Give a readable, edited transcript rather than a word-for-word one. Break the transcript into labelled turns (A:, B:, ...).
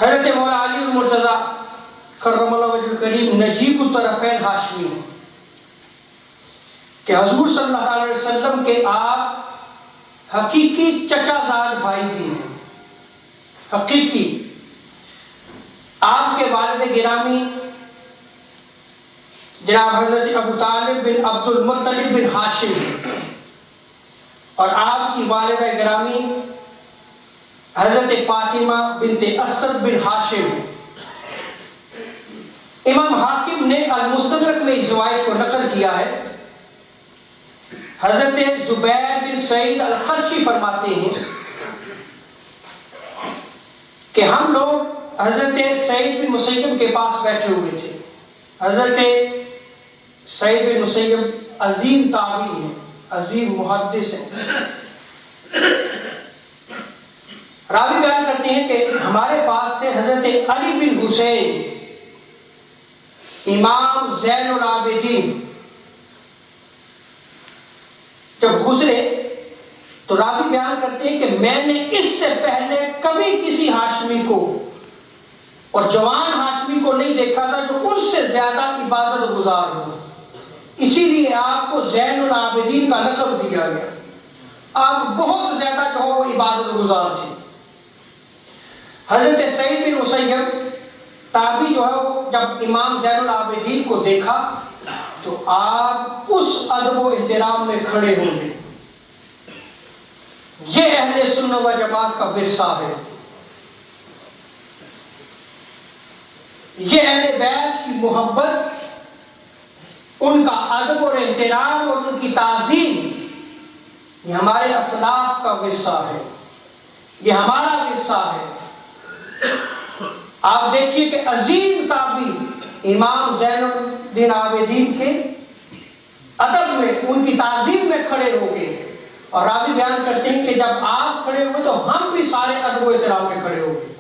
A: حضرت مولا علی المرتضی کرم اللہ وجہ الکریم نجیب الطرفین ہاشمی ہیں کہ حضور صلی اللہ علیہ وسلم کے آپ حقیقی چچا زاد بھائی بھی ہیں. حقیقی آپ کے والد گرامی جناب حضرت ابو طالب بن عبد المطلب بن ہاشم اور آپ کی والدہ گرامی حضرت فاطمہ بنت اسد بن ہاشم. امام حاکم نے المستدرک میں اس روایت کو نقل کیا ہے. حضرت زبیر بن سعید القرشی فرماتے ہیں کہ ہم لوگ حضرت سعید بن مسیب کے پاس بیٹھے ہوئے تھے. حضرت سعید بن مسیب عظیم تابعی ہیں, عظیم محدث ہیں. راوی بیان کرتے ہیں کہ ہمارے پاس سے حضرت علی بن حسین امام زین العابدین جب گزرے تو راوی بیان کرتے ہیں کہ میں نے اس سے پہلے کبھی کسی ہاشمی کو اور جوان ہاشمی کو نہیں دیکھا تھا جو ان سے زیادہ عبادت گزار ہو. اسی لیے آپ کو زین العابدین کا لقب دیا گیا. آپ بہت زیادہ جو وہ عبادت گزار تھے. حضرت سعید بن مسیب تابعی جو ہے وہ جب امام زین العابدین کو دیکھا تو آپ اس ادب و احترام میں کھڑے ہو گئے. یہ اہل سنت و جماعت کا ورثہ ہے. یہ اہل بیت کی محبت, ان کا ادب اور احترام اور ان کی تعظیم یہ ہمارے اسلاف کا ورثہ ہے, یہ ہمارا ورثہ ہے. آپ دیکھیے کہ عظیم تابعی امام زین الدین عابدین کے ادب میں, ان کی تعظیم میں کھڑے ہو گئے. اور راوی بیان کرتے ہیں کہ جب آپ کھڑے ہوئے تو ہم بھی سارے ادب و احترام میں کھڑے ہو گئے.